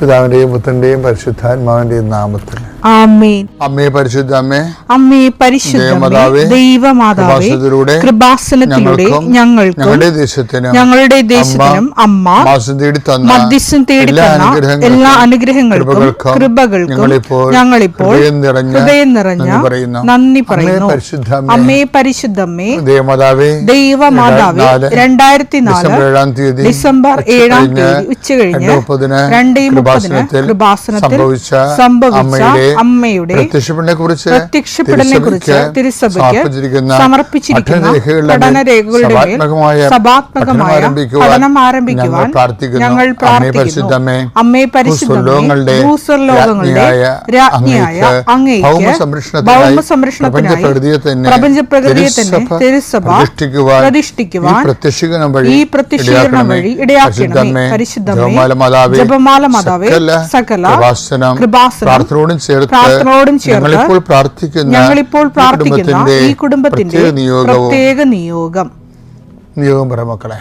പിതാവിന്റെയും പുത്രന്റെയും പരിശുദ്ധാത്മാവിന്റെയും നാമത്തിൽ ആമേൻ. അമ്മേ പരിശുദ്ധ അമ്മേ, അമ്മേ പരിശുദ്ധ ദൈവമാതാവേ, കൃപാസനത്തിലൂടെ ഞങ്ങൾക്കും ഞങ്ങളുടെ ദേശത്തിനും അമ്മ മധ്യസ്ഥം തേടി തന്ന എല്ലാ അനുഗ്രഹങ്ങൾക്കും കൃപകൾക്കും ഞങ്ങളിപ്പോൾ ഹൃദയം നിറഞ്ഞ നന്ദി പറയുന്നു. അമ്മേ പരിശുദ്ധമ്മേ, ദൈവമാതാവേ, 2004 ഡിസംബർ 7 ഉച്ചകഴിഞ്ഞ് 2:30 കൃപാസനത്തിൽ സംഭവിച്ച അമ്മയുടെ പ്രത്യക്ഷപ്പെടലിനെ കുറിച്ച് തിരുസഭയ്ക്ക് സമർപ്പിച്ചിരിക്കുന്ന പഠനരേഖകളുടെ മേൽ സഭാത്മകമായ പഠനം ആരംഭിക്കുവാൻ ഞങ്ങൾ പ്രാർത്ഥിക്കുന്നു. അമ്മേ പരിശുദ്ധമേ, ഭൂസ്വർലോകങ്ങളുടെ രാജ്ഞിയായ അങ്ങേയ്ക്ക് ഭൗമസംരക്ഷണത്തിനായി പ്രപഞ്ചപ്രകൃതിയെ തന്നെ തിരുസഭ പ്രതിഷ്ഠിക്കുവാൻ ഈ പ്രത്യക്ഷീകരണം വഴി ഇടയാക്കണമേ. പരിശുദ്ധമേ, ജപമാല മാതാവേ, സകല കൃപാസനം പ്രാർത്ഥനയോടും ചേർത്ത് ഞങ്ങളിപ്പോൾ പ്രാർത്ഥിക്കുന്ന ഈ കുടുംബത്തിന്റെ പ്രത്യേക നിയോഗം പറ മക്കളെ.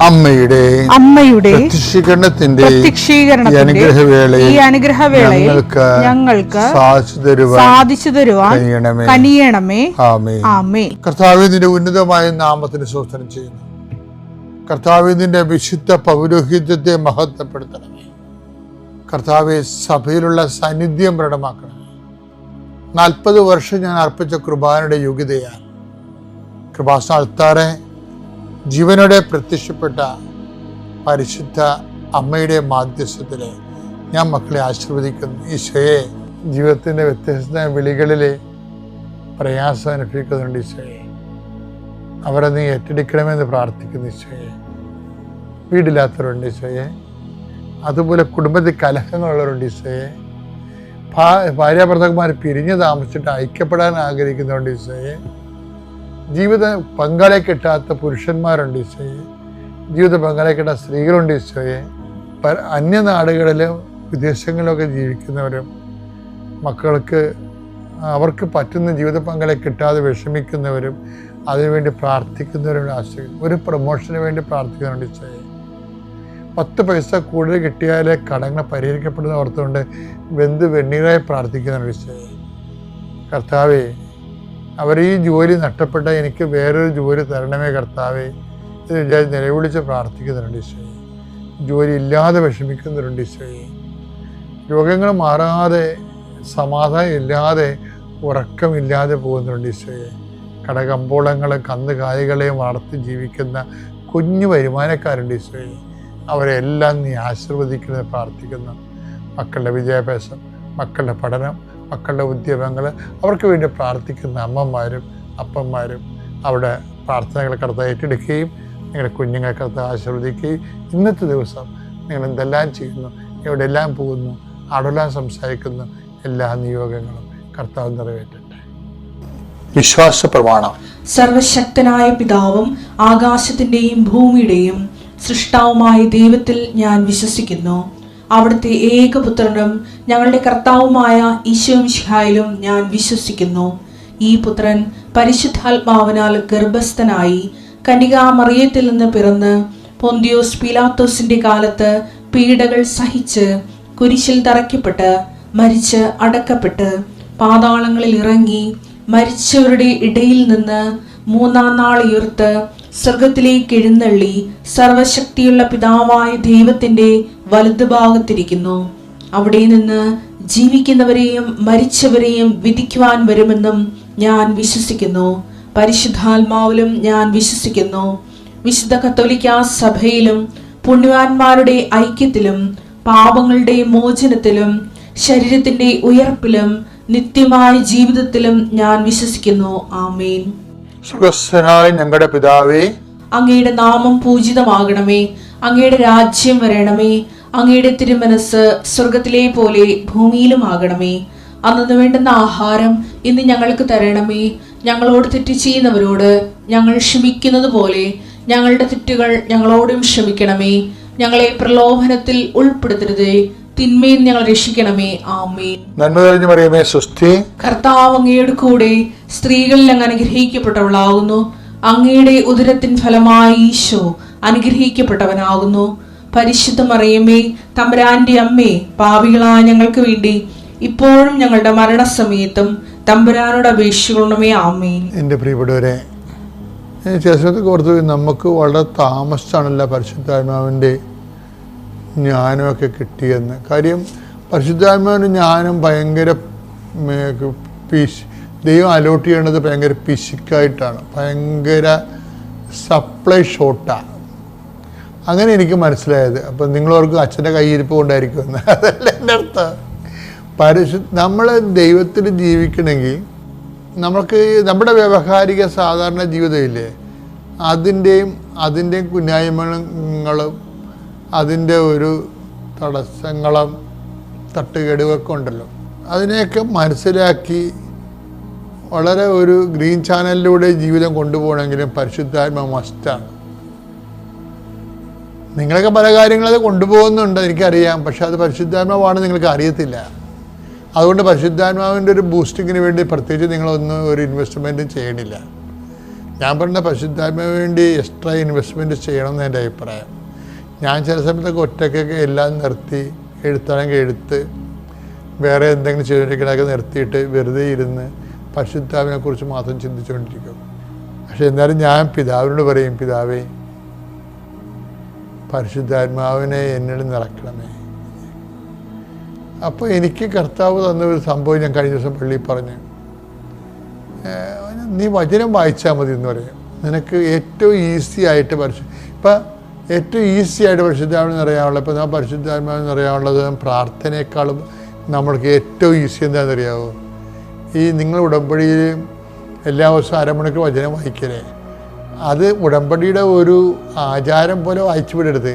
അമ്മയുടെ പ്രത്യക്ഷീകരണത്തിന്റെ ഈ അനുഗ്രഹവേളയിൽ ഞങ്ങൾക്ക് സാധിച്ചു തരുവാൻ കനിയണമേ. ആമേൻ. കർത്താവേ, നിന്റെ ഉന്നതമായ നാമത്തിന് സ്തോത്രം ചെയ്യുന്നു. കർത്താവേ, നിന്റെ വിശുദ്ധ പൗരോഹിത്യത്തെ മഹത്വപ്പെടുത്തണമേ. കർത്താവേ, സഭയിലുള്ള സാന്നിധ്യം പ്രകടമാക്കണമേ. 40 വർഷം ഞാൻ അർപ്പിച്ച കൃപാനയുടെ യോഗ്യതയാൽ കൃപാസ്ഥാനത്താറെ ജീവനോടെ പ്രത്യക്ഷപ്പെട്ട പരിശുദ്ധ അമ്മയുടെ മാധ്യസ്ഥത്തിൽ ഞാൻ മക്കളെ ആശീർവദിക്കുന്നു. ഈശോയെ, ജീവിതത്തിൻ്റെ വ്യത്യസ്ത വിളികളിൽ പ്രയാസം അനുഭവിക്കുന്നുണ്ട് ഈശോയെ. അവരെ നീ ഏറ്റെടുക്കണമെന്ന് പ്രാർത്ഥിക്കുന്നു ഈശോയെ. വീടില്ലാത്തവരുണ്ട് ഈശോയെ, അതുപോലെ കുടുംബത്തിൽ കലഹങ്ങളുള്ളവരുണ്ട് ഈശോയെ. ഭാര്യാഭർത്താക്കന്മാർ പിരിഞ്ഞ് താമസിച്ചിട്ട് ഐക്യപ്പെടാൻ ആഗ്രഹിക്കുന്നുണ്ട് ഈശോയെ. ജീവിത പങ്കാളിയെ കിട്ടാത്ത പുരുഷന്മാരുണ്ട് ഈശോയെ. ജീവിത പങ്കാളിയെ കിട്ടാത്ത സ്ത്രീകളുണ്ട് ഈശോയെ. അന്യനാടുകളിലും വിദേശങ്ങളിലൊക്കെ ജീവിക്കുന്നവരും മക്കൾക്ക് അവർക്ക് പറ്റുന്ന ജീവിത പങ്കാളിയെ കിട്ടാതെ വിഷമിക്കുന്നവരും അതിനുവേണ്ടി പ്രാർത്ഥിക്കുന്നവരും ആശ്രയിക്കും. ഒരു പ്രൊമോഷന് വേണ്ടി പ്രാർത്ഥിക്കുന്നുണ്ട് ഈശോയെ. 10 പൈസ കൂടുതൽ കിട്ടിയാലേ കടങ്ങൾ പരിഹരിക്കപ്പെടുന്ന ഓർത്തുകൊണ്ട് വെണ്ണീറായി പ്രാർത്ഥിക്കുന്നുണ്ട് ഈശോയെ. കർത്താവേ, അവർ ഈ ജോലി നഷ്ടപ്പെട്ട എനിക്ക് വേറൊരു ജോലി തരണമേ കർത്താവേ എന്ന് വിചാരിച്ച് നിലവിളിച്ച് പ്രാർത്ഥിക്കുന്നുണ്ട് ഈശോയെ. ജോലി ഇല്ലാതെ വിഷമിക്കുന്നവരുണ്ട് ഈശോയെ. രോഗങ്ങൾ മാറാതെ, സമാധാനം ഇല്ലാതെ, ഉറക്കമില്ലാതെ പോകുന്നുണ്ട് ഈശോയെ. കടകമ്പോളങ്ങളും കന്നുകാലികളെയും വളർത്തി ജീവിക്കുന്ന കുഞ്ഞു വരുമാനക്കാരുണ്ട് ഈശോയെ. അവരെല്ലാം നീ ആശീർവദിക്കുന്നത് പ്രാർത്ഥിക്കുന്നു. മക്കളുടെ വിദ്യാഭ്യാസം, മക്കളുടെ പഠനം, മക്കളുടെ ഉദ്യമങ്ങൾ, അവർക്ക് വേണ്ടി പ്രാർത്ഥിക്കുന്ന അമ്മമാരും അപ്പന്മാരും അവിടെ പ്രാർത്ഥനകൾ കർത്താവ് ഏറ്റെടുക്കുകയും നിങ്ങളുടെ കുഞ്ഞുങ്ങളെ കർത്താവ് ആശീർവദിക്കുകയും ഇന്നത്തെ ദിവസം നിങ്ങൾ എന്തെല്ലാം ചെയ്യുന്നു, എവിടെയെല്ലാം പോകുന്നു, അവിടെല്ലാം സംസാരിക്കുന്നു, എല്ലാ നിയോഗങ്ങളും കർത്താവ് നിറവേറ്റട്ടെ. വിശ്വാസ പ്രമാണം. സർവശക്തനായ പിതാവും ആകാശത്തിന്റെയും ഭൂമിയുടെയും സൃഷ്ടാവുമായ ദൈവത്തിൽ ഞാൻ വിശ്വസിക്കുന്നു. അവിടുത്തെ ഏകപുത്രനും ഞങ്ങളുടെ കർത്താവുമായ ഈശോ മിശിഹായിലും ഞാൻ വിശ്വസിക്കുന്നു. ഈ പുത്രൻ പരിശുദ്ധാത്മാവിനാൽ ഗർഭസ്ഥനായി കന്യകാമറിയത്തിൽ നിന്ന് പിറന്ന് പൊന്തിയോസ് പീലാത്തോസിന്റെ കാലത്ത് പീഡകൾ സഹിച്ച് കുരിശിൽ തറയ്ക്കപ്പെട്ട് മരിച്ച് അടക്കപ്പെട്ട് പാതാളങ്ങളിൽ ഇറങ്ങി മരിച്ചവരുടെ ഇടയിൽ നിന്ന് 3-ാം നാൾ ഉയർത്ത് സ്വർഗത്തിലേക്ക് എഴുന്നള്ളി സർവശക്തിയുള്ള പിതാവായ ദൈവത്തിന്റെ വലതുഭാഗത്തിരിക്കുന്നു. അവിടെ നിന്ന് ജീവിക്കുന്നവരെയും മരിച്ചവരെയും വിധിക്കുവാൻ വരുമെന്നും ഞാൻ വിശ്വസിക്കുന്നു. പരിശുദ്ധാത്മാവിലും ഞാൻ വിശ്വസിക്കുന്നു. വിശുദ്ധ കത്തോലിക്കാ സഭയിലും പുണ്യവാന്മാരുടെ ഐക്യത്തിലും പാപങ്ങളുടെ മോചനത്തിലും ശരീരത്തിന്റെ ഉയർപ്പിലും നിത്യമായ ജീവിതത്തിലും ഞാൻ വിശ്വസിക്കുന്നു. ആമേൻ. സ്വർഗ്ഗസ്ഥനായ ഞങ്ങളുടെ പിതാവേ, അങ്ങയുടെ നാമം പൂജിതമാകണമേ. അങ്ങയുടെ രാജ്യം വരണമേ. അങ്ങയുടെ തിരുമനസ് സ്വർഗത്തിലെ പോലെ ഭൂമിയിലുമാകണമേ. അന്നു വേണ്ടുന്ന ആഹാരം ഇന്ന് ഞങ്ങൾക്ക് തരണമേ. ഞങ്ങളോട് തെറ്റ് ചെയ്യുന്നവരോട് ഞങ്ങൾ ക്ഷമിക്കുന്നത് പോലെ ഞങ്ങളുടെ തെറ്റുകൾ ഞങ്ങളോടും ക്ഷമിക്കണമേ. ഞങ്ങളെ പ്രലോഭനത്തിൽ ഉൾപ്പെടുത്തരുതേ, തിന്മയിൽ ഞങ്ങൾ രക്ഷിക്കണമേ. ആമേൻ. നന്മ തെളിഞ്ഞു മറിയമേ, സ്വസ്തി. കർത്താവ് അങ്ങയുടെ കൂടെ സ്ത്രീകളിൽ അങ്ങ് അനുഗ്രഹിക്കപ്പെട്ടവളാകുന്നു. അങ്ങയുടെ ഉദരത്തിൻ ഫലമായി ഈശോ അനുഗ്രഹിക്കപ്പെട്ടവനാകുന്നു. പരിശുദ്ധ മറിയമേ, തമ്പുരാന്റെ അമ്മേ, പാപികളായ ഞങ്ങൾക്ക് വേണ്ടി ഇപ്പോഴും ഞങ്ങളുടെ മരണസമയത്തും തമ്പുരാനോട് അപേക്ഷിക്കണമേ. ആമേൻ. എൻ്റെ പ്രിയപ്പെട്ടവരെ, ചിലർക്ക് ഓർത്ത് നമുക്ക് വളരെ താമസിച്ചാണല്ലോ പരിശുദ്ധാത്മാവിൻ്റെ ജ്ഞാനമൊക്കെ കിട്ടിയെന്ന്. കാര്യം പരിശുദ്ധാത്മാവിൻ്റെ ജ്ഞാനം ഭയങ്കര ദൈവം അലോട്ട് ചെയ്യേണ്ടത് ഭയങ്കര പിശുക്കായിട്ടാണ്, ഭയങ്കര സപ്ലൈ ഷോർട്ടാണ്. അങ്ങനെ എനിക്ക് മനസ്സിലായത്. അപ്പം നിങ്ങളോർക്ക് അച്ഛൻ്റെ കയ്യിരിപ്പ് കൊണ്ടായിരിക്കുമെന്ന്. അതല്ല എൻ്റെ അർത്ഥം. നമ്മൾ ദൈവത്തിൽ ജീവിക്കണമെങ്കിൽ നമുക്ക് നമ്മുടെ വ്യവഹാരിക സാധാരണ ജീവിതമില്ലേ, അതിൻ്റെയും കുന്നായ്മകളും അതിൻ്റെ ഒരു തടസ്സങ്ങളും തട്ടുകേടുകളൊക്കെ ഉണ്ടല്ലോ, അതിനെയൊക്കെ മനസ്സിലാക്കി വളരെ ഒരു ഗ്രീൻ ചാനലിലൂടെ ജീവിതം കൊണ്ടുപോകണമെങ്കിലും പരിശുദ്ധാത്മ മസ്റ്റാണ്. നിങ്ങളൊക്കെ പല കാര്യങ്ങളത് കൊണ്ടുപോകുന്നുണ്ട്, എനിക്കറിയാം. പക്ഷെ അത് പരിശുദ്ധാത്മാവാണെന്ന് നിങ്ങൾക്ക് അറിയത്തില്ല. അതുകൊണ്ട് പരിശുദ്ധാത്മാവിൻ്റെ ഒരു ബൂസ്റ്റിങ്ങിന് വേണ്ടി പ്രത്യേകിച്ച് നിങ്ങളൊന്നും ഒരു ഇൻവെസ്റ്റ്മെൻറ്റും ചെയ്യണില്ല. ഞാൻ പറഞ്ഞ പരിശുദ്ധാത്മാവിന് വേണ്ടി എക്സ്ട്രാ ഇൻവെസ്റ്റ്മെൻറ്റ് ചെയ്യണമെന്ന് എൻ്റെ അഭിപ്രായം. ഞാൻ ചില സമയത്തൊക്കെ ഒറ്റയ്ക്കൊക്കെ എല്ലാം നിർത്തി, എഴുത്താണെങ്കിൽ എഴുത്ത്, വേറെ എന്തെങ്കിലും ചെയ്തുകൊണ്ടിരിക്കണമൊക്കെ നിർത്തിയിട്ട് വെറുതെ ഇരുന്ന് പരിശുദ്ധാത്മാവിനെക്കുറിച്ച് മാത്രം ചിന്തിച്ചുകൊണ്ടിരിക്കും. പക്ഷെ എന്നാലും ഞാൻ പിതാവിനോട് പറയും, പിതാവേ, പരിശുദ്ധാത്മാവിനെ എന്നിൽ നിറയ്ക്കണമേ. അപ്പോൾ എനിക്ക് കർത്താവ് തന്ന ഒരു സംഭവം ഞാൻ കഴിഞ്ഞ ദിവസം പള്ളിയിൽ പറഞ്ഞു. നീ വചനം വായിച്ചാൽ മതി എന്ന് പറയും. നിനക്ക് ഏറ്റവും ഈസി ആയിട്ട് ഏറ്റവും ഈസി ആയിട്ട് പരിശുദ്ധാത്മാവിനെ അറിയാവുള്ളത്. ഇപ്പോൾ ഞാൻ പരിശുദ്ധാത്മാവിനെ അറിയാവുള്ളത് പ്രാർത്ഥനയെക്കാളും നമ്മൾക്ക് ഏറ്റവും ഈസി എന്താണെന്ന് അറിയാമോ? ഈ നിങ്ങൾ ഉടമ്പടിയിൽ എല്ലാ ദിവസവും അരമണിക്കൂർ വചനം വായിക്കലേ, അത് ഉടമ്പടിയുടെ ഒരു ആചാരം പോലെ വായിച്ചു വിടരുത്.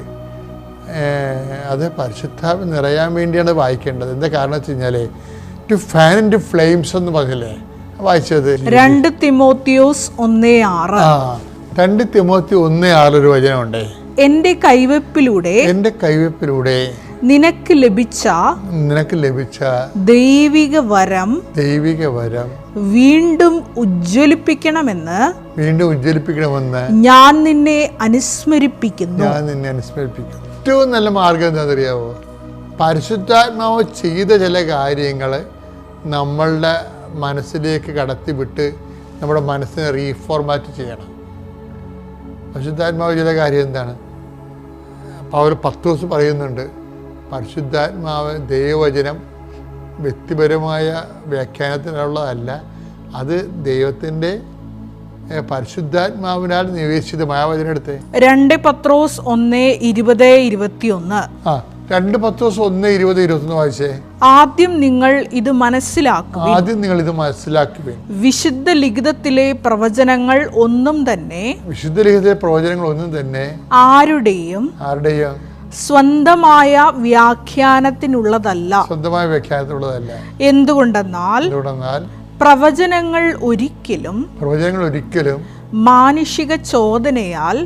അത് പരിശുദ്ധാത്മ നിറയാൻ വേണ്ടിയാണ് വായിക്കേണ്ടത്. എന്താ കാരണം വെച്ച് കഴിഞ്ഞാൽ to fan into flames എന്ന് പറഞ്ഞില്ലേ വായിച്ചത്? 2 തിമോത്തിയോസ് 1:6. 2 തിമോത്തി 1:6 ഒരു വചനമുണ്ടേ. എന്റെ കൈവെപ്പിലൂടെ നിനക്ക് ലഭിച്ച ദൈവിക വരം വീണ്ടും ഉജ്ജ്വലിപ്പിക്കണമെന്ന് ഞാൻ നിന്നെ അനുസ്മരിപ്പിക്കുന്നു. ഏറ്റവും നല്ല മാർഗം എന്താണെന്നറിയാവോ? പരിശുദ്ധാത്മാവ് ചെയ്ത ചില കാര്യങ്ങൾ നമ്മളുടെ മനസ്സിലേക്ക് കടത്തിവിട്ട് നമ്മുടെ മനസ്സിനെ റീഫോർമാറ്റ് ചെയ്യണം. പരിശുദ്ധാത്മാവ് ചില കാര്യം എന്താണ്? പൗൽ 10 ദിവസം പറയുന്നുണ്ട്, പരിശുദ്ധാത്മാവ് ദൈവവചനം വ്യക്തിപരമായ വ്യാഖ്യാനത്തിനുള്ളതല്ല, അത് ദൈവത്തിൻ്റെ പരിശുദ്ധാത്മാവിനാൽ നിവേശിതമായ വചനം എടുത്തേ. 2 പത്രോസ് 1:20-21. 2 പത്രോസ് 1:20-21 വായിച്ചേ. ആദ്യം നിങ്ങൾ ഇത് മനസ്സിലാക്കുവിൻ. വിശുദ്ധ ലിഖിതത്തിലെ പ്രവചനങ്ങൾ ഒന്നും തന്നെ ആരുടെയും സ്വന്തമായ വ്യാഖ്യാനത്തിനുള്ളതല്ല. എന്തുകൊണ്ടെന്നാൽ പ്രവചനങ്ങൾ ഒരിക്കലും മാനുഷിക ചോദനയാൽ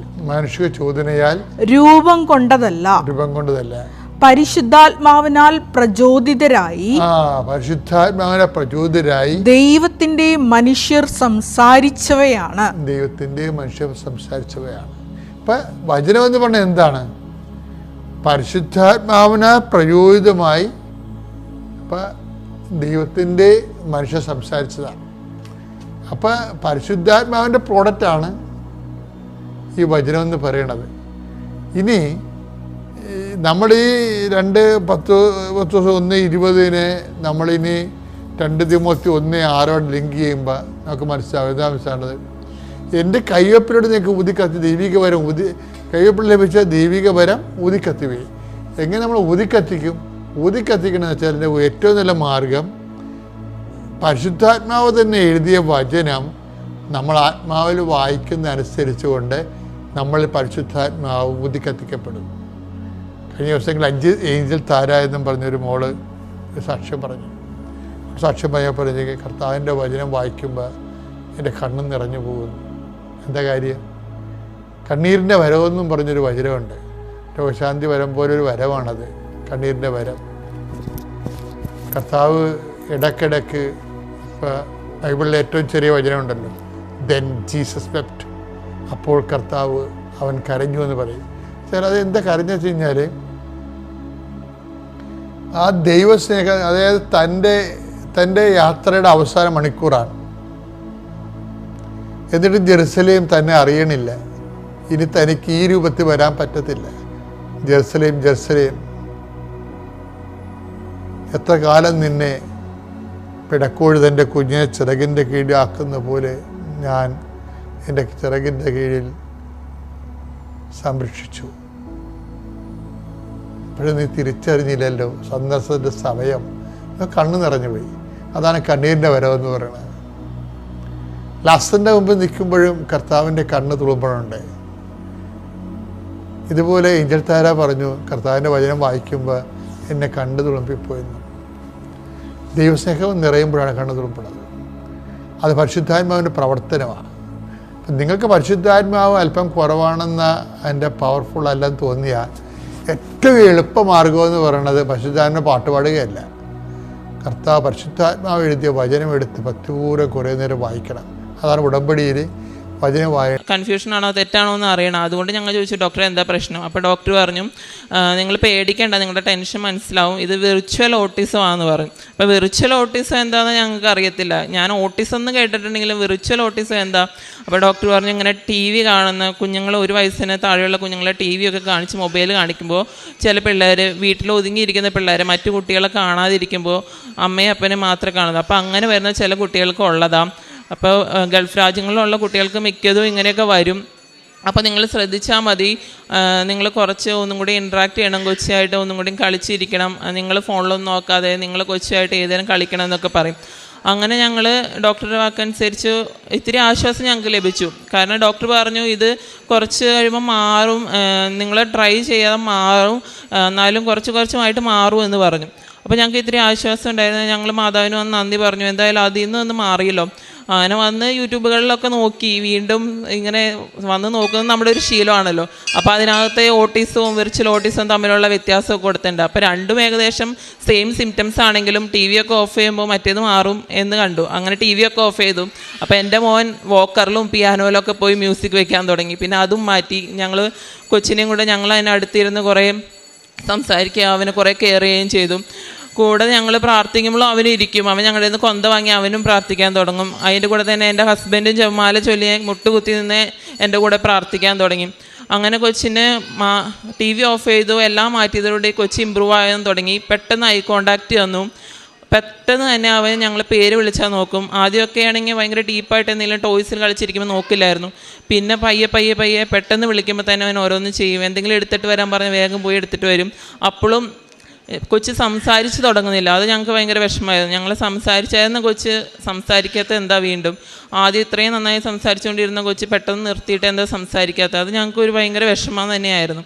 രൂപം കൊണ്ടതല്ല, പരിശുദ്ധാത്മാവിനാൽ പ്രചോദിതരായി ദൈവത്തിന്റെ മനുഷ്യർ സംസാരിച്ചവയാണ്. ഇപ്പൊ വചനം എന്ന് പറഞ്ഞാൽ എന്താണ്? പരിശുദ്ധാത്മാവിനാൽ പ്രചോദിതമായി ദൈവത്തിൻ്റെ മനുഷ്യർ സംസാരിച്ചതാണ്. അപ്പം പരിശുദ്ധാത്മാവിൻ്റെ പ്രോഡക്റ്റാണ് ഈ വചനം എന്ന് പറയണത്. ഇനി നമ്മൾ ഈ 2 പത്രോസ് 1:20 നമ്മളിനി 2 തിമോത്തി 1:6 ലിങ്ക് ചെയ്യുമ്പോൾ നമുക്ക് മനസ്സിലാവും. എന്താ മനസ്സിലാവുന്നത്? എൻ്റെ കയ്യൊപ്പിലൂടെ നിങ്ങൾക്ക് ഊതിക്കത്തി ദൈവിക വരം കയ്യൊപ്പിൽ ലഭിച്ച ദൈവിക വരം ഊതിക്കത്തി പോയി. എങ്ങനെ നമ്മൾ ഊതിക്കത്തിക്കും? ഊതിക്കത്തിക്കണമെന്ന് വെച്ചാൽ അതിൻ്റെ ഏറ്റവും നല്ല മാർഗം പരിശുദ്ധാത്മാവ് തന്നെ എഴുതിയ വചനം നമ്മൾ ആത്മാവിൽ വായിക്കുന്ന അനുസരിച്ചുകൊണ്ട് നമ്മൾ പരിശുദ്ധാത്മാവ് ഊതിക്കത്തിക്കപ്പെടും. കഴിഞ്ഞ ദിവസങ്ങളിൽ 5 ഏഞ്ചൽ താര എന്നും പറഞ്ഞൊരു മോള് സാക്ഷ്യം പറഞ്ഞു. സാക്ഷ്യം പറഞ്ഞ കർത്താവിൻ്റെ വചനം വായിക്കുമ്പോൾ എൻ്റെ കണ്ണും നിറഞ്ഞു പോകുന്നു. എന്താ കാര്യം? കണ്ണീരിൻ്റെ വരവെന്നും പറഞ്ഞൊരു വചനമുണ്ട്. രോഗശാന്തി വരം പോലൊരു വരവാണത്, കണ്ണീരിൻ്റെ വരം. കർത്താവ് ഇടയ്ക്കിടയ്ക്ക് ഇപ്പോൾ ബൈബിളിലെ ഏറ്റവും ചെറിയ വചനമുണ്ടല്ലോ, ദെൻ ജീസസ് വെപ്റ്റ്, അപ്പോൾ കർത്താവ് അവൻ കരഞ്ഞു എന്ന് പറയും. ചില അത് എന്താ കരഞ്ഞു വെച്ച് കഴിഞ്ഞാൽ ആ ദൈവസ്നേഹം, അതായത് തൻ്റെ യാത്രയുടെ അവസാന മണിക്കൂറാണ്. എന്നിട്ട് ജെറുസലേം തന്നെ അറിയണില്ല, ഇനി തനിക്ക് ഈ രൂപത്തിൽ വരാൻ പറ്റത്തില്ല. ജെറുസലേം എത്ര കാലം നിന്നെ പിടക്കോഴി തൻ്റെ കുഞ്ഞിനെ ചിറകിൻ്റെ കീഴിലാക്കുന്ന പോലെ ഞാൻ എൻ്റെ ചിറകിൻ്റെ കീഴിൽ സംരക്ഷിച്ചു. ഇപ്പോഴും നീ തിരിച്ചറിഞ്ഞില്ലല്ലോ സന്ദർശനത്തിൻ്റെ സമയം. കണ്ണ് നിറഞ്ഞു പോയി. അതാണ് കണ്ണീരിൻ്റെ വരവെന്ന് പറയുന്നത്. ലാസ്റ്റിൻ്റെ മുമ്പ് നിൽക്കുമ്പോഴും കർത്താവിൻ്റെ കണ്ണ് തുളുമ്പുന്നുണ്ട്. ഇതുപോലെ ഏഞ്ചൽ താര പറഞ്ഞു, കർത്താവിൻ്റെ വചനം വായിക്കുമ്പോൾ എന്നെ കണ്ണ് തുളുമ്പിപ്പോയെന്ന്. ദൈവസ്നേഹം നിറയുമ്പോഴാണ് കണ്ണ് തുളുമ്പുന്നത്. അത് പരിശുദ്ധാത്മാവിൻ്റെ പ്രവർത്തനമാണ്. അപ്പം നിങ്ങൾക്ക് പരിശുദ്ധാത്മാവ് അല്പം കുറവാണെന്ന അതിൻ്റെ പവർഫുൾ അല്ലെന്ന് തോന്നിയാൽ ഏറ്റവും എളുപ്പമാർഗമെന്ന് പറയുന്നത് പരിശുദ്ധാത്മാവിൻ്റെ പാട്ടുപാടുകയല്ല, കർത്താവ് പരിശുദ്ധാത്മാവ് എഴുതിയ വചനം എടുത്ത് ഭക്തിപൂർവ്വം കുറേ നേരം വായിക്കണം. അതാണ് ഉടമ്പടിയിൽ വചനം കൺഫ്യൂഷൻ ആണോ തെറ്റാണോ എന്ന് അറിയണം. അതുകൊണ്ട് ഞങ്ങൾ ചോദിച്ചു, ഡോക്ടറെ എന്താ പ്രശ്നം? അപ്പോൾ ഡോക്ടർ പറഞ്ഞു, നിങ്ങൾ പേടിക്കേണ്ട, നിങ്ങളുടെ ടെൻഷൻ മനസ്സിലാവും, ഇത് വിർച്വൽ ഓട്ടിസം ആണെന്ന് പറഞ്ഞു. അപ്പോൾ വിർച്വൽ ഓട്ടിസം എന്താണെന്ന് ഞങ്ങൾക്ക് അറിയത്തില്ല. ഞാൻ ഓട്ടിസം എന്ന് കേട്ടിട്ടുണ്ടെങ്കിലും വിർച്വൽ ഓട്ടിസം എന്താ? അപ്പോൾ ഡോക്ടർ പറഞ്ഞു, ഇങ്ങനെ TV കാണുന്ന കുഞ്ഞുങ്ങൾ, 1 വയസ്സിന് താഴെയുള്ള കുഞ്ഞുങ്ങളെ TV ഒക്കെ കാണിച്ച് മൊബൈൽ കാണിക്കുമ്പോൾ ചില പിള്ളേർ, വീട്ടിൽ ഒതുങ്ങിയിരിക്കുന്ന പിള്ളേർ മറ്റു കുട്ടികളെ കാണാതിരിക്കുമ്പോൾ അമ്മയും അപ്പനും മാത്രമേ കാണുന്നത്. അപ്പോൾ അങ്ങനെ വരുന്ന ചില കുട്ടികൾക്ക് ഉള്ളതാണ്. അപ്പോൾ ഗൾഫ് രാജ്യങ്ങളിലുള്ള കുട്ടികൾക്ക് മിക്കതും ഇങ്ങനെയൊക്കെ വരും. അപ്പോൾ നിങ്ങൾ ശ്രദ്ധിച്ചാൽ മതി, നിങ്ങൾ കുറച്ച് ഒന്നും കൂടി ഇൻട്രാക്ട് ചെയ്യണം, കൊച്ചായിട്ട് ഒന്നും കൂടി കളിച്ചിരിക്കണം, നിങ്ങൾ ഫോണിലൊന്നും നോക്കാതെ നിങ്ങൾ കൊച്ചായിട്ട് ഏതെങ്കിലും കളിക്കണം എന്നൊക്കെ പറയും. അങ്ങനെ ഞങ്ങൾ ഡോക്ടറുടെ വാക്കനുസരിച്ച് ഇത്തിരി ആശ്വാസം ഞങ്ങൾക്ക് ലഭിച്ചു. കാരണം ഡോക്ടർ പറഞ്ഞു, ഇത് കുറച്ച് കഴിയുമ്പോൾ മാറും, നിങ്ങൾ ട്രൈ ചെയ്യാതെ മാറും, എന്നാലും കുറച്ചുമായിട്ട് മാറും എന്ന് പറഞ്ഞു. അപ്പോൾ ഞങ്ങൾക്ക് ഇത്തിരി ആശ്വാസം ഉണ്ടായിരുന്നു. ഞങ്ങൾ മാതാവിന് വന്ന് നന്ദി പറഞ്ഞു. എന്തായാലും അതിൽ നിന്ന് മാറിയല്ലോ. അങ്ങനെ വന്ന് യൂട്യൂബുകളിലൊക്കെ നോക്കി, വീണ്ടും ഇങ്ങനെ വന്ന് നോക്കുന്നത് നമ്മുടെ ഒരു ശീലമാണല്ലോ. അപ്പോൾ അതിനകത്തെ ഓട്ടിസവും വിർച്വൽ ഓട്ടിസവും തമ്മിലുള്ള വ്യത്യാസമൊക്കെ കൊടുത്തിട്ടുണ്ട്. അപ്പോൾ രണ്ടും ഏകദേശം സെയിം സിംറ്റംസ് ആണെങ്കിലും TV ഒക്കെ ഓഫ് ചെയ്യുമ്പോൾ മറ്റേത് മാറും എന്ന് കണ്ടു. അങ്ങനെ TV ഒക്കെ ഓഫ് ചെയ്തു. അപ്പോൾ എൻ്റെ മോൻ വോക്കറിലും പിയാനോയിലൊക്കെ പോയി മ്യൂസിക് വെക്കാൻ തുടങ്ങി. പിന്നെ അതും മാറ്റി. ഞങ്ങൾ കൊച്ചിനെയും കൂടെ ഞങ്ങൾ അതിനടുത്തിരുന്ന് കുറേ സംസാരിക്കുക, അവനെ കുറേ കെയർ ചെയ്യുകയും ചെയ്തു. കൂടെ ഞങ്ങൾ പ്രാർത്ഥിക്കുമ്പോഴും അവനും ഇരിക്കും. അവൻ ഞങ്ങളുടെ നിന്ന് കൊന്ത വാങ്ങി അവനും പ്രാർത്ഥിക്കാൻ തുടങ്ങും. അതിൻ്റെ കൂടെ തന്നെ എൻ്റെ ഹസ്ബൻഡും ജപമാല ചൊല്ലി മുട്ടുകുത്തി നിന്ന് എൻ്റെ കൂടെ പ്രാർത്ഥിക്കാൻ തുടങ്ങി. അങ്ങനെ കൊച്ചിന് TV ഓഫ് ചെയ്തു, എല്ലാം മാറ്റിയതോടെ കൊച്ചി ഇമ്പ്രൂവ് ആകാൻ തുടങ്ങി. പെട്ടെന്ന് ഐ കോണ്ടാക്റ്റ് തന്നു. പെട്ടെന്ന് തന്നെ അവൻ ഞങ്ങൾ പേര് വിളിച്ചാൽ നോക്കും. ആദ്യമൊക്കെ ആണെങ്കിൽ ഭയങ്കര ഡീപ്പായിട്ട് എന്തെങ്കിലും ടോയ്സിൽ കളിച്ചിരിക്കുമ്പോൾ നോക്കില്ലായിരുന്നു. പിന്നെ പയ്യെ പെട്ടെന്ന് വിളിക്കുമ്പോൾ തന്നെ അവൻ ഓരോന്ന് ചെയ്യും. എന്തെങ്കിലും എടുത്തിട്ട് വരാൻ പറഞ്ഞ് വേഗം പോയി എടുത്തിട്ട് വരും. അപ്പോഴും കൊച്ച് സംസാരിച്ച് തുടങ്ങുന്നില്ല. അത് ഞങ്ങൾക്ക് ഭയങ്കര വിഷമമായിരുന്നു. ഞങ്ങൾ സംസാരിച്ചായിരുന്ന കൊച്ച് സംസാരിക്കാത്ത എന്താ വീണ്ടും? ആദ്യം ഇത്രയും നന്നായി സംസാരിച്ചുകൊണ്ടിരുന്ന കൊച്ച് പെട്ടെന്ന് നിർത്തിയിട്ട് എന്താ സംസാരിക്കാത്ത? അത് ഞങ്ങൾക്കൊരു ഭയങ്കര വിഷമം തന്നെയായിരുന്നു.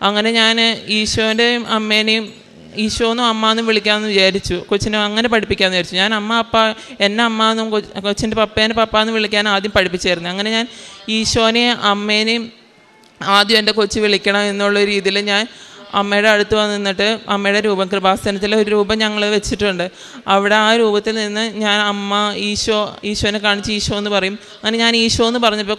അങ്ങനെ ഞാൻ ഈശോൻ്റെയും അമ്മേനെയും ഈശോന്നും അമ്മ എന്നും വിളിക്കാമെന്ന് വിചാരിച്ചു. കൊച്ചിനെ അങ്ങനെ പഠിപ്പിക്കാമെന്ന് വിചാരിച്ചു. ഞാൻ അമ്മ അപ്പ, എന്നെ അമ്മ എന്നും കൊച്ചിൻ്റെ പപ്പേനെ പപ്പ എന്ന് വിളിക്കാൻ ആദ്യം പഠിപ്പിച്ചായിരുന്നു. അങ്ങനെ ഞാൻ ഈശോനെയും അമ്മേനെയും ആദ്യം എൻ്റെ കൊച്ച് വിളിക്കണം എന്നുള്ള രീതിയിൽ ഞാൻ അമ്മയുടെ അടുത്ത് വന്ന് നിന്നിട്ട് അമ്മയുടെ രൂപം, കൃപാസനത്തിലെ ഒരു രൂപം ഞങ്ങൾ വെച്ചിട്ടുണ്ട്. അവിടെ ആ രൂപത്തിൽ നിന്ന് ഞാൻ അമ്മ, ഈശോനെ കാണിച്ച് ഈശോ എന്ന് പറയും. അങ്ങനെ ഞാൻ ഈശോ എന്ന് പറഞ്ഞപ്പോൾ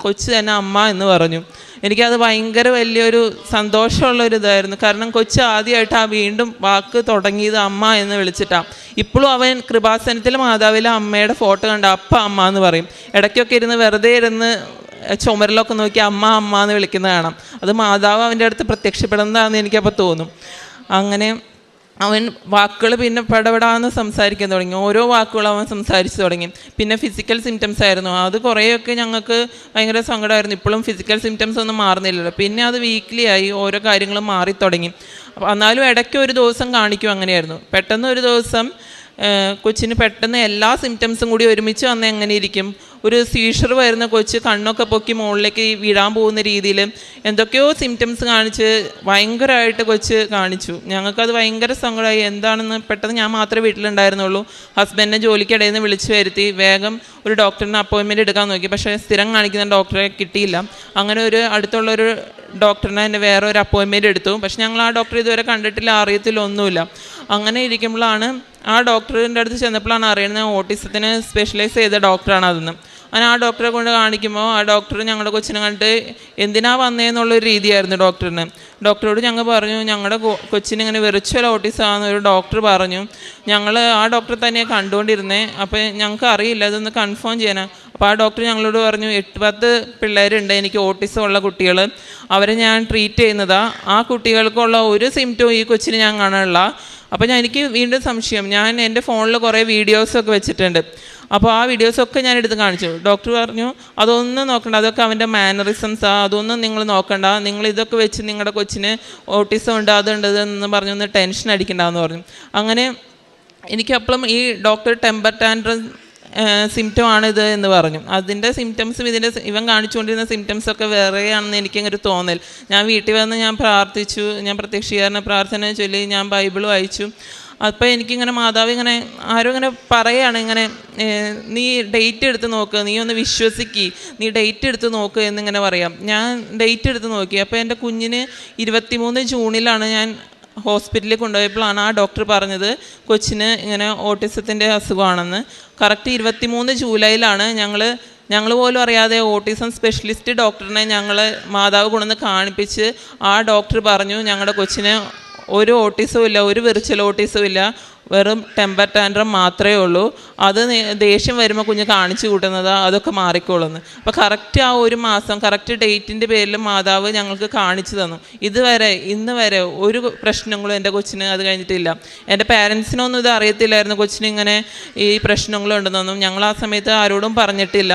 കൊച്ച് തന്നെ അമ്മ എന്ന് പറഞ്ഞു. എനിക്കത് ഭയങ്കര വലിയൊരു സന്തോഷമുള്ളൊരിതായിരുന്നു. കാരണം കൊച്ച് ആദ്യമായിട്ട് ആ വീണ്ടും വാക്ക് തുടങ്ങിയത് അമ്മ എന്ന് വിളിച്ചിട്ടാണ്. ഇപ്പോഴും അവൻ കൃപാസനത്തിൽ മാതാവിലെ അമ്മയുടെ ഫോട്ടോ കണ്ട അമ്മ എന്ന് പറയും. ഇടയ്ക്കൊക്കെ വെറുതെ ഇരുന്ന് ചുമരിലൊക്കെ നോക്കി അമ്മ എന്ന് വിളിക്കുന്നത് കാണാം. അത് മാതാവ് അവൻ്റെ അടുത്ത് പ്രത്യക്ഷപ്പെടുന്നതാണെന്ന് എനിക്കപ്പോൾ തോന്നും. അങ്ങനെ അവൻ വാക്കുകൾ പിന്നെ പടപെടാന്ന് സംസാരിക്കാൻ തുടങ്ങി. ഓരോ വാക്കുകളും അവൻ സംസാരിച്ച് തുടങ്ങി. പിന്നെ ഫിസിക്കൽ സിംറ്റംസ് ആയിരുന്നു, അത് കുറേയൊക്കെ ഞങ്ങൾക്ക് ഭയങ്കര സങ്കടമായിരുന്നു. ഇപ്പോഴും ഫിസിക്കൽ സിംറ്റംസ് ഒന്നും മാറുന്നില്ലല്ലോ. പിന്നെ അത് വീക്ക്ലി ആയി, ഓരോ കാര്യങ്ങളും മാറി തുടങ്ങി. അപ്പോൾ എന്നാലും ഇടയ്ക്ക് ഒരു ദിവസം കാണിക്കും, അങ്ങനെയായിരുന്നു. പെട്ടെന്ന് ഒരു ദിവസം കൊച്ചിന് പെട്ടെന്ന് എല്ലാ സിംറ്റംസും കൂടി ഒരുമിച്ച് വന്ന് എങ്ങനെ ഇരിക്കും, ഒരു സീഷർ വരുന്ന കൊച്ച് കണ്ണൊക്കെ പൊക്കി മുകളിലേക്ക് വീഴാൻ പോകുന്ന രീതിയിൽ എന്തൊക്കെയോ സിംറ്റംസ് കാണിച്ച് ഭയങ്കരമായിട്ട് കൊച്ച് കാണിച്ചു. ഞങ്ങൾക്കത് ഭയങ്കര സങ്കടമായി. എന്താണെന്ന് പെട്ടെന്ന് ഞാൻ മാത്രമേ വീട്ടിലുണ്ടായിരുന്നുള്ളൂ. ഹസ്ബൻഡിനെ ജോലിക്കിടയിൽ നിന്ന് വിളിച്ചു വരുത്തി വേഗം ഒരു ഡോക്ടറിന് അപ്പോയിൻമെൻറ്റ് എടുക്കാൻ നോക്കി. പക്ഷേ സ്ഥിരം കാണിക്കുന്ന ഡോക്ടറെ കിട്ടിയില്ല. അങ്ങനെ ഒരു അടുത്തുള്ളൊരു ഡോക്ടറിനെ തന്നെ വേറെ ഒരു അപ്പോയിൻമെൻറ്റ് എടുത്തു. പക്ഷെ ഞങ്ങൾ ആ ഡോക്ടറെ ഇതുവരെ കണ്ടിട്ടില്ല, അറിയത്തില്ല, ഒന്നുമില്ല. അങ്ങനെ ഇരിക്കുമ്പോഴാണ് ആ ഡോക്ടറിൻ്റെ അടുത്ത് ചെന്നപ്പോഴാണ് അറിയുന്നത് ഓട്ടിസത്തിന് സ്പെഷ്യലൈസ് ചെയ്ത ഡോക്ടറാണ് അതെന്ന്. അങ്ങനെ ആ ഡോക്ടറെ കൊണ്ട് കാണിക്കുമ്പോൾ ആ ഡോക്ടർ ഞങ്ങളുടെ കൊച്ചിനെ കണ്ടിട്ട് എന്തിനാ വന്നതെന്നുള്ളൊരു രീതിയായിരുന്നു ഡോക്ടറിന്. ഡോക്ടറോട് ഞങ്ങൾ പറഞ്ഞു ഞങ്ങളുടെ കൊച്ചിന് ഇങ്ങനെ വെർച്വൽ ഓട്ടിസം ആണെന്നൊരു ഡോക്ടർ പറഞ്ഞു. ഞങ്ങൾ ആ ഡോക്ടറെ തന്നെയാണ് കണ്ടുകൊണ്ടിരുന്നത്. അപ്പോൾ ഞങ്ങൾക്ക് അറിയില്ല, അതൊന്ന് കൺഫേം ചെയ്യാനാണ്. അപ്പോൾ ആ ഡോക്ടർ ഞങ്ങളോട് പറഞ്ഞു 8-10 പിള്ളേരുണ്ട് എനിക്ക് ഓട്ടിസം ഉള്ള കുട്ടികൾ, അവരെ ഞാൻ ട്രീറ്റ് ചെയ്യുന്നതാണ്. ആ കുട്ടികൾക്കുള്ള ഒരു സിംറ്റവും ഈ കൊച്ചിന് ഞാൻ കാണാനില്ല. അപ്പോൾ എനിക്ക് വീണ്ടും സംശയം. ഞാൻ എൻ്റെ ഫോണിൽ കുറേ വീഡിയോസൊക്കെ വെച്ചിട്ടുണ്ട്. അപ്പോൾ ആ വീഡിയോസൊക്കെ ഞാൻ എടുത്ത് കാണിച്ചു. ഡോക്ടർ പറഞ്ഞു അതൊന്നും നോക്കണ്ട, അതൊക്കെ അവൻ്റെ മാനറിസംസാണ്, അതൊന്നും നിങ്ങൾ നോക്കണ്ട, നിങ്ങൾ ഇതൊക്കെ വെച്ച് നിങ്ങളുടെ കൊച്ചിന് ഓട്ടിസം ഉണ്ട് അതുണ്ട് എന്ന് പറഞ്ഞൊന്ന് ടെൻഷൻ അടിക്കണ്ടെന്ന് പറഞ്ഞു. അങ്ങനെ എനിക്കപ്പോഴും ഈ ഡോക്ടർ ടെമ്പർ ടാൻട്രം സിംറ്റം ആണിത് എന്ന് പറഞ്ഞു. അതിൻ്റെ സിംറ്റംസും ഇവൻ കാണിച്ചുകൊണ്ടിരുന്ന സിംറ്റംസൊക്കെ വേറെയാണെന്ന് എനിക്കങ്ങനെ തോന്നൽ. ഞാൻ വീട്ടിൽ വന്ന് ഞാൻ പ്രാർത്ഥിച്ചു, ഞാൻ പ്രത്യക്ഷീകരണ പ്രാർത്ഥന ചൊല്ലി, ഞാൻ ബൈബിൾ വായിച്ചു. അപ്പോൾ എനിക്കിങ്ങനെ മാതാവ് ഇങ്ങനെ ആരും ഇങ്ങനെ പറയുകയാണ്, ഇങ്ങനെ നീ ഡേറ്റ് എടുത്ത് നോക്ക്, നീ ഒന്ന് വിശ്വസിക്ക്, നീ ഡേറ്റ് എടുത്ത് നോക്ക് എന്നിങ്ങനെ പറയാം. ഞാൻ ഡേറ്റ് എടുത്ത് നോക്കി. അപ്പോൾ എൻ്റെ കുഞ്ഞിന് 23 ജൂണിലാണ് ഞാൻ ഹോസ്പിറ്റലിൽ കൊണ്ടുപോയപ്പോഴാണ് ആ ഡോക്ടർ പറഞ്ഞത് കൊച്ചിന് ഇങ്ങനെ ഓട്ടിസത്തിൻ്റെ അസുഖമാണെന്ന്. കറക്റ്റ് 23 ജൂലൈയിലാണ് ഞങ്ങൾ പോലും അറിയാതെ ഓട്ടിസം സ്പെഷ്യലിസ്റ്റ് ഡോക്ടറിനെ മാതാവ് കൊണ്ടുവന്ന് കാണിപ്പിച്ച് ആ ഡോക്ടർ പറഞ്ഞു ഞങ്ങളുടെ കൊച്ചിന് ഒരു ഓട്ടിസവും ഇല്ല, ഒരു വെർച്വൽ ഓട്ടിസവും ഇല്ല, വെറും ടെമ്പർ ടാൻട്രം മാത്രമേ ഉള്ളൂ, അത് ദേഷ്യം വരുമ്പോൾ കുഞ്ഞ് കാണിച്ചു കൂട്ടുന്നത്, അതൊക്കെ മാറിക്കോളുന്നു. അപ്പോൾ കറക്റ്റ് ആ ഒരു മാസം കറക്റ്റ് ഡേറ്റിൻ്റെ പേരിൽ മാതാവ് ഞങ്ങൾക്ക് കാണിച്ചു തന്നു. ഇന്ന് വരെ ഒരു പ്രശ്നങ്ങളും എൻ്റെ കൊച്ചിന് അത് കഴിഞ്ഞിട്ടില്ല. എൻ്റെ പാരൻസിനൊന്നും ഇത് അറിയത്തില്ലായിരുന്നു കൊച്ചിന് ഇങ്ങനെ ഈ പ്രശ്നങ്ങളുണ്ടെന്നൊന്നും. ഞങ്ങൾ ആ സമയത്ത് ആരോടും പറഞ്ഞിട്ടില്ല,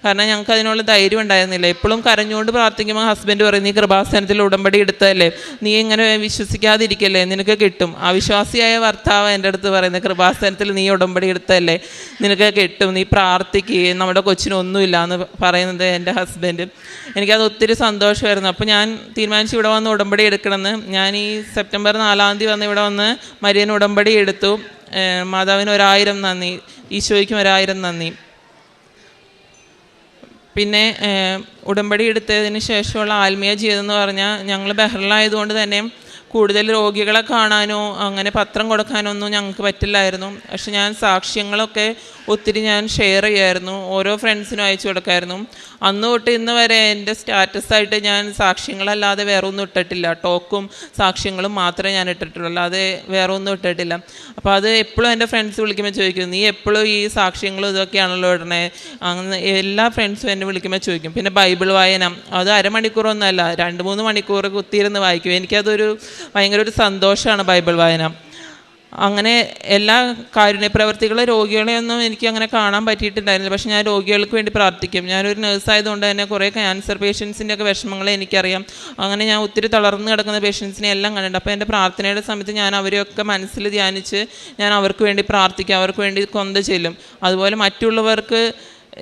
കാരണം ഞങ്ങൾക്ക് അതിനുള്ള ധൈര്യം ഉണ്ടായിരുന്നില്ല. എപ്പോഴും കരഞ്ഞുകൊണ്ട് പ്രാർത്ഥിക്കുമ്പോൾ ഹസ്ബൻഡ് പറയും നീ കൃപാസനത്തിൽ ഉടമ്പടി എടുത്തതല്ലേ, നീ ഇങ്ങനെ വിശ്വസിക്കാതിരിക്കല്ലേ, നിനക്ക് കിട്ടും. അവിശ്വാസിയായ ഭർത്താവ് എൻ്റെ അടുത്ത് പറയുന്നത് കൃപാസനത്തിൽ നീ ഉടമ്പടി എടുത്തതല്ലേ, നിനക്ക് കിട്ടും, നീ പ്രാർത്ഥിക്കുകയും നമ്മുടെ കൊച്ചിനൊന്നുമില്ല എന്ന് പറയുന്നത് എൻ്റെ ഹസ്ബൻഡ്. എനിക്കത് ഒത്തിരി സന്തോഷമായിരുന്നു. അപ്പോൾ ഞാൻ തീരുമാനിച്ചു ഇവിടെ വന്ന് ഉടമ്പടി എടുക്കണമെന്ന്. ഞാൻ ഈ സെപ്റ്റംബർ 4-ാം തീയതി വന്ന് ഇവിടെ വന്ന് മരിയൻ ഉടമ്പടി എടുത്തു. മാതാവിന് 1000 നന്ദി, ഈശോയ്ക്കും 1000 നന്ദി. പിന്നെ ഉടമ്പടി എടുത്തതിന് ശേഷമുള്ള ആത്മീയ ജീവിതം എന്ന് പറഞ്ഞാൽ ഞങ്ങൾ ബഹ്റിലായതുകൊണ്ട് തന്നെ കൂടുതൽ രോഗികളെ കാണാനോ അങ്ങനെ പത്രം കൊടുക്കാനോ ഒന്നും ഞങ്ങൾക്ക് പറ്റില്ലായിരുന്നു. പക്ഷെ ഞാൻ സാക്ഷ്യങ്ങളൊക്കെ ഒത്തിരി ഞാൻ ഷെയർ ചെയ്യായിരുന്നു, ഓരോ ഫ്രണ്ട്സിനും അയച്ചു കൊടുക്കായിരുന്നു. അന്ന് തൊട്ട് ഇന്ന് വരെ എൻ്റെ സ്റ്റാറ്റസായിട്ട് ഞാൻ സാക്ഷ്യങ്ങളല്ലാതെ വേറെ ഒന്നും ഇട്ടിട്ടില്ല. ടോക്കും സാക്ഷ്യങ്ങളും മാത്രമേ ഞാൻ ഇട്ടിട്ടുള്ളൂ, അല്ലാതെ വേറെ ഒന്നും ഇട്ടിട്ടില്ല. അപ്പോൾ അത് എപ്പോഴും എൻ്റെ ഫ്രണ്ട്സ് വിളിക്കുമ്പോൾ ചോദിക്കും നീ എപ്പോഴും ഈ സാക്ഷ്യങ്ങളും ഇതൊക്കെയാണല്ലോ ഇടണേ, അങ്ങനെ എല്ലാ ഫ്രണ്ട്സും എന്നെ വിളിക്കുമ്പോൾ ചോദിക്കും. പിന്നെ ബൈബിൾ വായന, അത് അരമണിക്കൂറൊന്നുമല്ല, 2-3 മണിക്കൂർ കുത്തിയിരുന്ന് വായിക്കും. എനിക്കതൊരു ഭയങ്കര ഒരു സന്തോഷമാണ് ബൈബിൾ വായന. അങ്ങനെ എല്ലാ കാരുണ്യ പ്രവർത്തികളെ രോഗികളെയൊന്നും എനിക്ക് അങ്ങനെ കാണാൻ പറ്റിയിട്ടുണ്ടായിരുന്നില്ല. പക്ഷേ ഞാൻ രോഗികൾക്ക് വേണ്ടി പ്രാർത്ഥിക്കും. ഞാനൊരു നേഴ്സായതുകൊണ്ട് തന്നെ കുറേ ക്യാൻസർ പേഷ്യൻസിൻ്റെ ഒക്കെ വിഷമങ്ങളെ എനിക്കറിയാം. അങ്ങനെ ഞാൻ ഒത്തിരി തളർന്ന് കിടക്കുന്ന പേഷ്യൻസിനെ എല്ലാം കണ്ടിട്ടുണ്ട്. അപ്പോൾ എൻ്റെ പ്രാർത്ഥനയുടെ സമയത്ത് ഞാൻ അവരെയൊക്കെ മനസ്സിൽ ധ്യാനിച്ച് ഞാൻ അവർക്ക് വേണ്ടി പ്രാർത്ഥിക്കും, അവർക്ക് വേണ്ടി കൊന്ത ചെല്ലും. അതുപോലെ മറ്റുള്ളവർക്ക്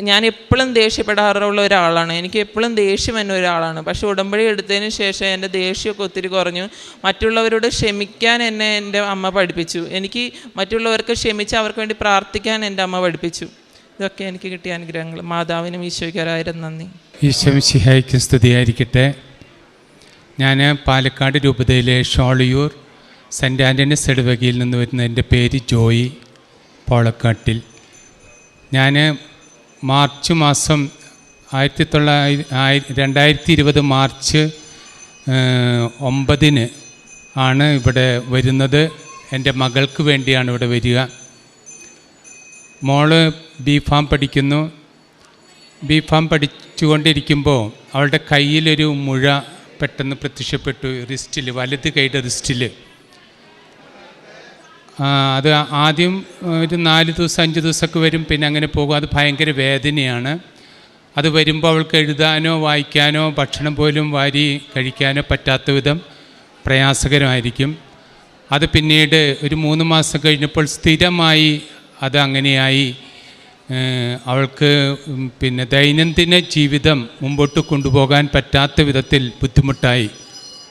ഞാൻ എപ്പോഴും ദേഷ്യപ്പെടാറുള്ള ഒരാളാണ്, എനിക്ക് എപ്പോഴും ദേഷ്യം എന്ന ഒരാളാണ്. പക്ഷേ ഉടമ്പടി എടുത്തതിന് ശേഷം എൻ്റെ ദേഷ്യമൊക്കെ ഒത്തിരി കുറഞ്ഞു. മറ്റുള്ളവരോട് ക്ഷമിക്കാൻ എന്നെ എൻ്റെ അമ്മ പഠിപ്പിച്ചു. എനിക്ക് മറ്റുള്ളവർക്ക് ക്ഷമിച്ച് അവർക്ക് വേണ്ടി പ്രാർത്ഥിക്കാൻ എൻ്റെ അമ്മ പഠിപ്പിച്ചു. ഇതൊക്കെ എനിക്ക് കിട്ടിയ അനുഗ്രഹങ്ങൾ. മാതാവിനും ഈശോയ്ക്കും 1000 നന്ദി. ഈശോ മിശിഹായ്ക്ക് സ്തുതിയായിരിക്കട്ടെ. ഞാൻ പാലക്കാട് രൂപതയിലെ ഷോളിയൂർ സെൻറ്റ് ആൻ്റണീസ് ഇടവകയിൽ നിന്ന് വരുന്ന എൻ്റെ പേര് ജോയി പോളക്കാട്ടിൽ. ഞാൻ മാർച്ച് മാസം 2020 മാർച്ച് 9 ആണ് ഇവിടെ വരുന്നത്. എൻ്റെ മകൾക്ക് വേണ്ടിയാണ് ഇവിടെ വരിക. മോള് B.Pharm പഠിക്കുന്നു. B.Pharm പഠിച്ചുകൊണ്ടിരിക്കുമ്പോൾ അവളുടെ കയ്യിലൊരു മുഴ പെട്ടെന്ന് പ്രത്യക്ഷപ്പെട്ടു, റിസ്റ്റിൽ, വലത് കൈയുടെ റിസ്റ്റിൽ. അത് ആദ്യം ഒരു 4 ദിവസം 5 ദിവസമൊക്കെ വരും, പിന്നെ അങ്ങനെ പോകും. അത് ഭയങ്കര വേദനയാണ്. അത് വരുമ്പോൾ അവൾക്ക് എഴുതാനോ വായിക്കാനോ ഭക്ഷണം പോലും വാരി കഴിക്കാനോ പറ്റാത്ത വിധം പ്രയാസകരമായിരിക്കും. അത് പിന്നീട് ഒരു 3 മാസം കഴിഞ്ഞപ്പോൾ സ്ഥിരമായി അത് അങ്ങനെയായി. അവൾക്ക് പിന്നെ ദൈനംദിന ജീവിതം മുമ്പോട്ട് കൊണ്ടുപോകാൻ പറ്റാത്ത വിധത്തിൽ ബുദ്ധിമുട്ടായി.